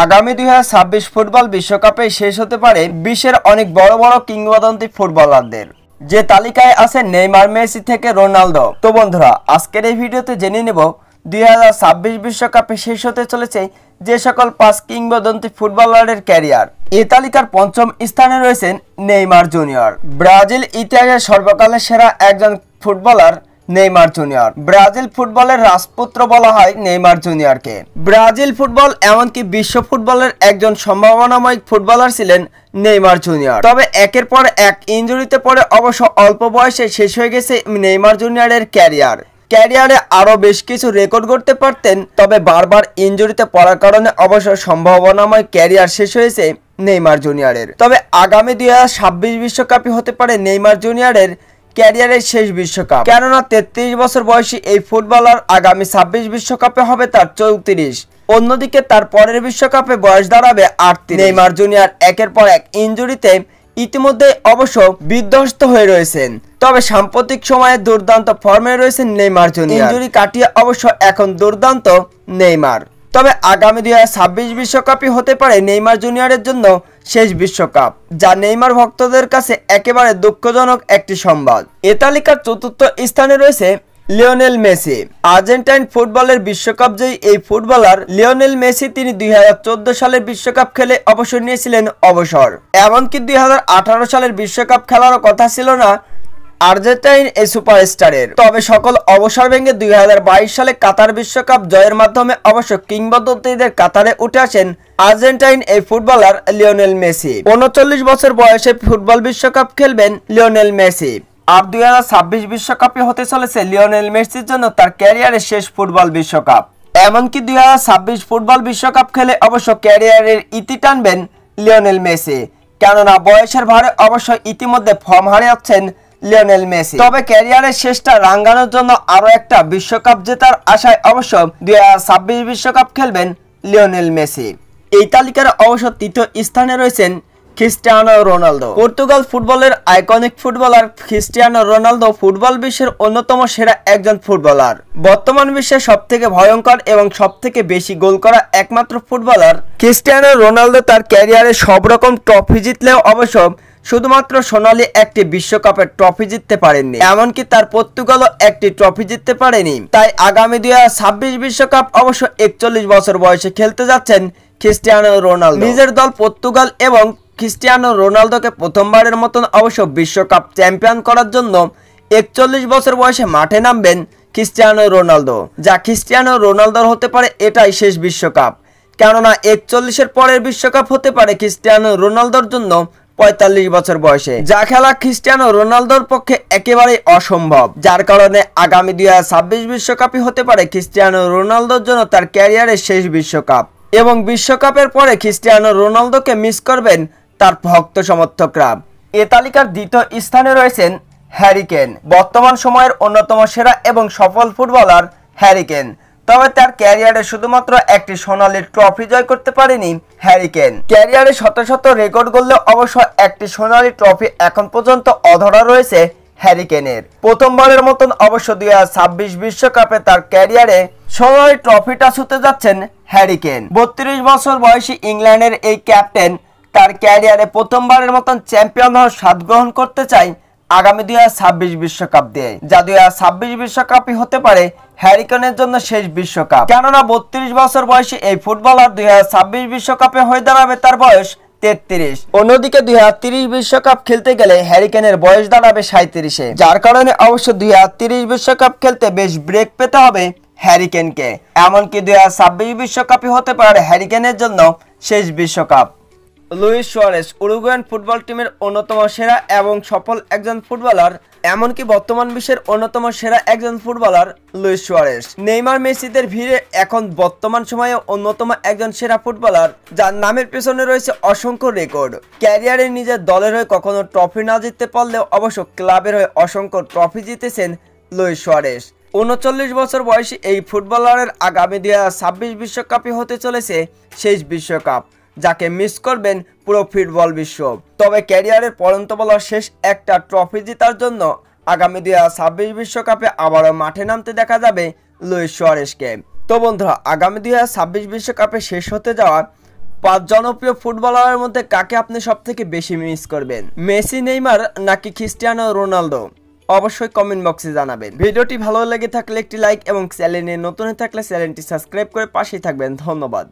আগামী 2026 ফুটবল বিশ্বকাপে শেষ হতে পারে বিশ্বের অনেক বড় বড় কিংবদন্তি ফুটবলারদের, যে তালিকায় আছে নেইমার, মেসি থেকে রোনালদো। তো বন্ধুরা, আজকের এই ভিডিওতে জেনে নেব 2026 বিশ্বকাপে শেষ হতে চলেছে যে সকল 5 কিংবদন্তি ফুটবলারের ক্যারিয়ার। এই তালিকার পঞ্চম স্থানে রয়েছেন নেইমার জুনিয়র। ব্রাজিল ইতিহাসের সর্বকালের সেরা একজন ফুটবলার নেইমার জুনিয়র। ব্রাজিল ফুটবলের রাজপুত্র বলা হয় নেইমার জুনিয়রকে। ব্রাজিল ফুটবল এমনকি বিশ্ব ফুটবলের একজন সম্ভাবনাময় ফুটবলার ছিলেন নেইমার জুনিয়র। তবে একের পর এক ইনজুরিতে পড়ে অবশ্য অল্প বয়সে শেষ হয়ে গেছে নেইমার জুনিয়রের ক্যারিয়ারে আরো বেশ কিছু রেকর্ড করতে পারতেন, তবে বারবার ইনজুরিতে পড়ার কারণে অবশ্য সম্ভাবনাময় ক্যারিয়ার শেষ হয়েছে নেইমার জুনিয়রের। তবে আগামী 2026 বিশ্বকাপই হতে পারে নেইমার জুনিয়রের ক্যারিয়ারের শেষ বিশ্বকাপ, কেননা 33 বছর বয়সী এই ফুটবলার আগামী 26 বিশ্বকাপে হবে তার 34। অন্যদিকে তার পরের বিশ্বকাপে বয়স দাঁড়াবে 38। নেইমার জুনিয়র একের পর এক ইনজুরিতে ইতিমধ্যে অবশ্য বিধ্বস্ত হয়ে রয়েছেন, তবে সাম্প্রতিক সময়ে দুর্দান্ত ফর্মে রয়েছেন নেইমার জুনিয়র। ইনজুরি কাটিয়ে অবশ্য এখন দুর্দান্ত নেইমার। তবে আগামী 2026 বিশ্বকাপই হতে পারে নেইমার জুনিয়রের জন্য শেষ বিশ্বকাপ, যা নেইমার ভক্তদের কাছে একেবারে দুঃখজনক একটি সংবাদ। এ তালিকার চতুর্থ স্থানে রয়েছে লিওনেল মেসি। আর্জেন্টাইন ফুটবলের বিশ্বকাপ জয়ী এই ফুটবলার লিওনেল মেসি তিনি 2014 সালের বিশ্বকাপ খেলে অবসর নিয়েছিলেন অবসর। এমনকি 2018 সালের বিশ্বকাপ খেলারও কথা ছিল না আর্জেন্টাইন এই সুপারস্টারের। তবে সকল অবসর ভেঙে 2022 সালে কাতার বিশ্বকাপ জয়ের মাধ্যমে অবশ্য কিংবদন্তিদের কাতারে উঠে আসেন আর্জেন্টাইন এই ফুটবলার লিওনেল মেসি। 39 বছর বয়সে ফুটবল বিশ্বকাপ খেলবেন লিওনেল মেসি। আর 2026 বিশ্বকাপে হতে চলেছে লিওনেল মেসির জন্য তার ক্যারিয়ারের শেষ ফুটবল বিশ্বকাপ। এমনকি 2026 ফুটবল বিশ্বকাপ খেলে অবশ্য ক্যারিয়ারের ইতি টানবেন লিওনেল মেসি, কেননা বয়সের ভারে অবশ্য ইতিমধ্যে ফর্ম হারিয়েছেন লিওনেল মেসি। তবে ক্যারিয়ারের শেষটা রাঙ্গানোর জন্য আরো একটা বিশ্বকাপ জেতার আশায় অবশ্য 2026 বিশ্বকাপ খেলবেন লিওনেল মেসি। এই তালিকার অবশ্য তৃতীয় স্থানে রয়েছেন ক্রিস্টিয়ানো রোনালদো। পর্তুগাল ফুটবলের iconic footballer Cristiano Ronaldo football বিশ্বের অন্যতম সেরা একজন ফুটবলার। বর্তমান বিশ্বের সবথেকে ভয়ঙ্কর এবং সবথেকে বেশি গোল করা একমাত্র ফুটবলার ক্রিস্টিয়ানো রোনালদো তার ক্যারিয়ারে সব রকম ট্রফি জিতলেও অবশ্য শুধুমাত্র সোনালী একটি বিশ্বকাপের ট্রফি জিততে পারেননি, এমনকি তার পর্তুগালও একটি ট্রফি জিততে পারেনি। তাই আগামী 2026 বিশ্বকাপ অবশ্য 41 বছর বয়সে খেলতে যাচ্ছেন ক্রিস্টিয়ানো রোনালদো। নিজের দল পর্তুগাল এবং ক্রিস্টিয়ানো রোনালদোকে প্রথমবারের মতন অবশ্য বিশ্বকাপ চ্যাম্পিয়ন করার জন্য 41 বছর বয়সে মাঠে নামবেন ক্রিস্টিয়ানো রোনালদো, যা ক্রিস্টিয়ানো রোনালদোর হতে পারে এটাই শেষ বিশ্বকাপ, কেননা 41-এর পরের বিশ্বকাপ হতে পারে ক্রিস্টিয়ানো রোনালদোর জন্য 45 বছর বয়সে, যা খেলা ক্রিস্টিয়ানো রোনালদোর পক্ষে একেবারেই অসম্ভব। যার কারণে আগামী 2026 বিশ্বকাপই হতে পারে ক্রিস্টিয়ানো রোনালদোর জন্য তার ক্যারিয়ারের শেষ বিশ্বকাপ। এবং বিশ্বকাপের পরে ক্রিস্টিয়ানো রোনালদোকে মিস করবেন তার ভক্ত সমর্থকরা। এ তালিকার দ্বিতীয় স্থানে রয়েছেন হ্যারি কেন। বর্তমান সময়ের অন্যতম সেরা এবং সফল ফুটবলার হ্যারি কেন। তবে তার ক্যারিয়ারে শুধুমাত্র একটি সোনালী ট্রফি জয় করতে পারেনি হ্যারি কেন। ক্যারিয়ারে শত শত রেকর্ড গড়লেও অবশ্য একটি সোনালী ট্রফি এখন পর্যন্ত অধরা রয়েছে হ্যারি কেনের। প্রথমবারের মতন অবশ্য 2026 বিশ্বকাপে তার ক্যারিয়ারে সোনালী ট্রফিটা ছুঁতে যাচ্ছেন হ্যারি কেন। 32 বছর বয়সী ইংল্যান্ডের এই ক্যাপ্টেন তার ক্যারিয়ারে প্রথমবারের মতন চ্যাম্পিয়ন হওয়ার স্বাদ গ্রহণ করতে চাই আগামী 2026 বিশ্বকাপ দিয়ে, যা 2026 বিশ্বকাপই হতে পারে হ্যারি কেনের জন্য শেষ বিশ্বকাপ, কেননা 32 বছর বয়সী এই ফুটবলার 2026 বিশ্বকাপে হয়ে দাঁড়াবে তার বয়স 33। অন্যদিকে 2030 বিশ্বকাপ খেলতে গেলে হ্যারি কেনের বয়স দাঁড়াবে 37-এ, যার কারণে অবশ্য 2030 বিশ্বকাপ খেলতে বেশ ব্রেক পেতে হবে হ্যারি কেনকে। এমনকি 2026 বিশ্বকাপই হতে পারে হ্যারি কেনের জন্য শেষ বিশ্বকাপ। লুইস সুয়ারেস উরুগুয়ান ফুটবল টিমের অন্যতম সেরা এবং সফল একজন ফুটবলার, এমনকি বর্তমান বিশ্বের অন্যতম সেরা একজন ফুটবলার লুইস সুয়ারেস। নেইমার, মেসিদের ভিড়ে এখন বর্তমান সময়ে অন্যতম একজন সেরা ফুটবলার, যার নামের পেছনে রয়েছে অসংখ্য রেকর্ড। ক্যারিয়ারে নিজের দলের হয়ে কখনো ট্রফি না জিততে পারলেও অবশ্য ক্লাবের হয়ে অসংখ্য ট্রফি জিতেছেন লুইস সুয়ারেস। 39 বছর বয়সী এই ফুটবলারের আগামী 2026 বিশ্বকাপই হতে চলেছে শেষ বিশ্বকাপ, যাকে মিস করবেন পুরো ফুটবল বিশ্ব। তবে ক্যারিয়ারের পরন্ত বলা শেষ একটা ট্রফি জেতার জন্য আগামী 2026 বিশ্বকাপে আবারও মাঠে নামতে দেখা যাবে লুইস সুয়ারেসকে। তো বন্ধুরা, আগামী 2026 বিশ্বকাপে শেষ হতে যাওয়া পাঁচ জনপ্রিয় ফুটবলারের মধ্যে কাকে আপনি সবথেকে বেশি মিস করবেন? মেসি, নেইমার নাকি ক্রিস্টিয়ানো রোনালদো? অবশ্যই কমেন্ট বক্সে জানাবেন। ভিডিওটি ভালো লেগে থাকলে একটি লাইক এবং চ্যানেলে নতুন হয়ে থাকলে চ্যানেলটি সাবস্ক্রাইব করে পাশেই থাকবেন। ধন্যবাদ।